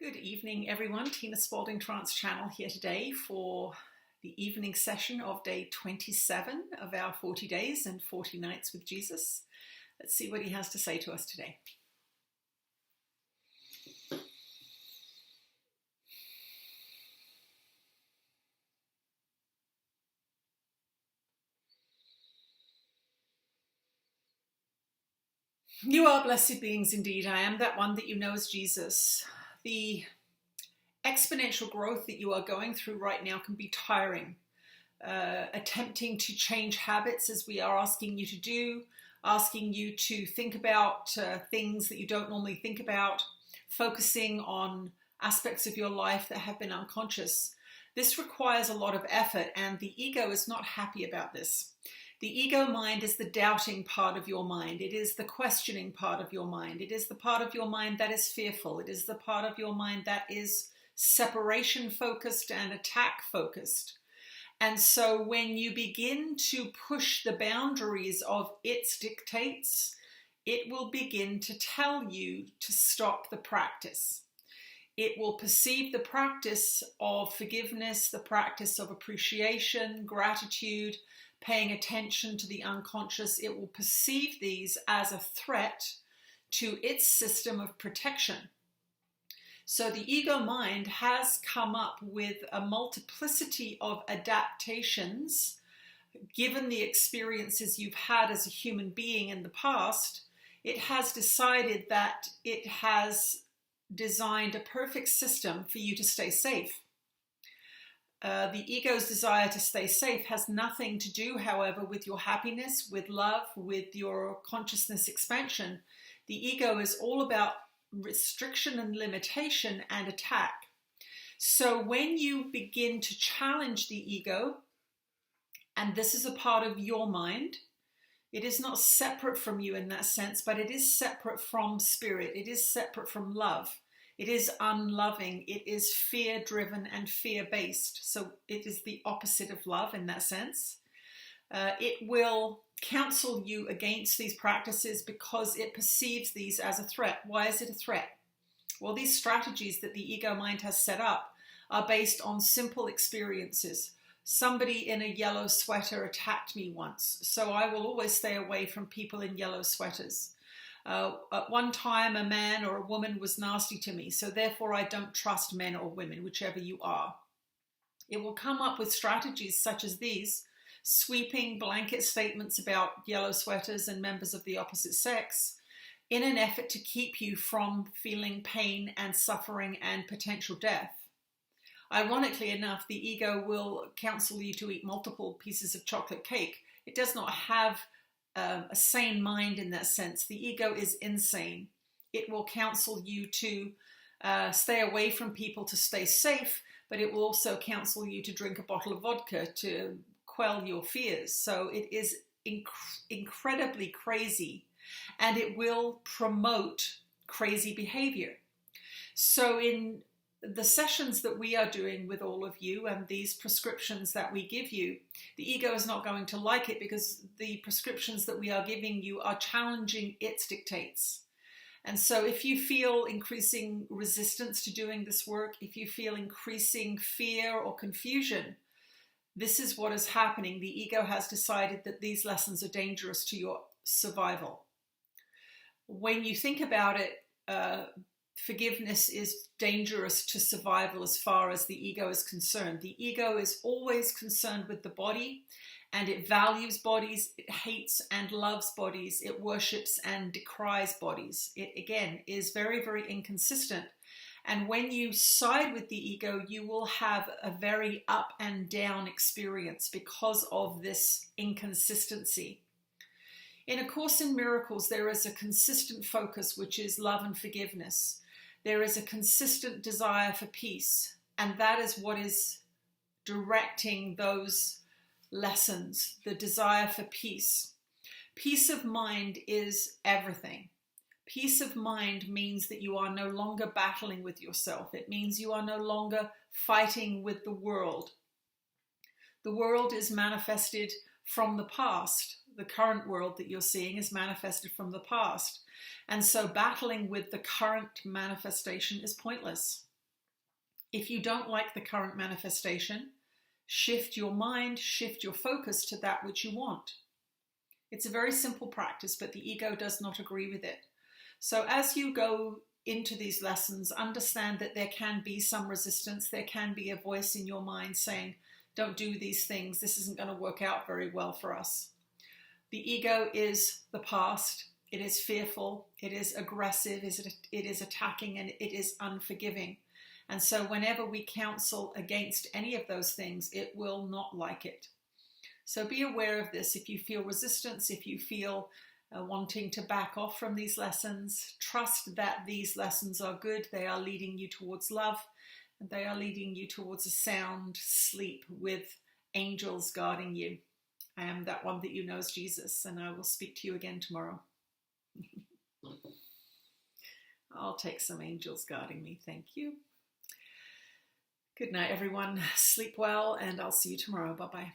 Good evening, everyone. Tina Spalding Trance Channel here today for the evening session of day 27 of our 40 days and 40 nights with Jesus. Let's see what he has to say to us today. You are blessed beings indeed. I am that one that you know as Jesus. The exponential growth that you are going through right now can be tiring. Attempting to change habits as we are asking you to do, asking you to think about things that you don't normally think about, focusing on aspects of your life that have been unconscious. This requires a lot of effort, and the ego is not happy about this. The ego mind is the doubting part of your mind. It is the questioning part of your mind. It is the part of your mind that is fearful. It is the part of your mind that is separation focused and attack focused. And so when you begin to push the boundaries of its dictates, it will begin to tell you to stop the practice. It will perceive the practice of forgiveness, the practice of appreciation, gratitude, paying attention to the unconscious. It will perceive these as a threat to its system of protection. So the ego mind has come up with a multiplicity of adaptations, given the experiences you've had as a human being in the past. It has decided that it has designed a perfect system for you to stay safe. The ego's desire to stay safe has nothing to do, however, with your happiness, with love, with your consciousness expansion. The ego is all about restriction and limitation and attack. So when you begin to challenge the ego, and this is a part of your mind, it is not separate from you in that sense, but it is separate from spirit. It is separate from love. It is unloving. It is fear-driven and fear-based. So it is the opposite of love in that sense. It will counsel you against these practices because it perceives these as a threat. Why is it a threat? Well, these strategies that the ego mind has set up are based on simple experiences. Somebody in a yellow sweater attacked me once, so I will always stay away from people in yellow sweaters. At one time, a man or a woman was nasty to me, so therefore I don't trust men or women, whichever you are. It will come up with strategies such as these, sweeping blanket statements about yellow sweaters and members of the opposite sex, in an effort to keep you from feeling pain and suffering and potential death. Ironically enough, the ego will counsel you to eat multiple pieces of chocolate cake. It does not have a sane mind in that sense. The ego is insane. It will counsel you to stay away from people to stay safe, but it will also counsel you to drink a bottle of vodka to quell your fears. So it is incredibly crazy, and it will promote crazy behavior. So in the sessions that we are doing with all of you and these prescriptions that we give you, the ego is not going to like it because the prescriptions that we are giving you are challenging its dictates. And so if you feel increasing resistance to doing this work, if you feel increasing fear or confusion, this is what is happening. The ego has decided that these lessons are dangerous to your survival. When you think about it, forgiveness is dangerous to survival as far as the ego is concerned. The ego is always concerned with the body, and it values bodies, it hates and loves bodies, it worships and decries bodies. It, again, is very, very inconsistent. And when you side with the ego, you will have a very up and down experience because of this inconsistency. In A Course in Miracles, there is a consistent focus, which is love and forgiveness. There is a consistent desire for peace, and that is what is directing those lessons, the desire for peace. Peace of mind is everything. Peace of mind means that you are no longer battling with yourself. It means you are no longer fighting with the world. The world is manifested from the past. The current world that you're seeing is manifested from the past. And so battling with the current manifestation is pointless. If you don't like the current manifestation, shift your mind, shift your focus to that which you want. It's a very simple practice, but the ego does not agree with it. So as you go into these lessons, understand that there can be some resistance. There can be a voice in your mind saying, don't do these things. This isn't going to work out very well for us. The ego is the past. It is fearful. It is aggressive. It is attacking, and it is unforgiving. And so whenever we counsel against any of those things, it will not like it. So be aware of this. If you feel resistance, if you feel wanting to back off from these lessons, trust that these lessons are good. They are leading you towards love, and they are leading you towards a sound sleep with angels guarding you. I am that one that you know as Jesus, and I will speak to you again tomorrow. I'll take some angels guarding me. Thank you. Good night, everyone. Sleep well, and I'll see you tomorrow. Bye-bye.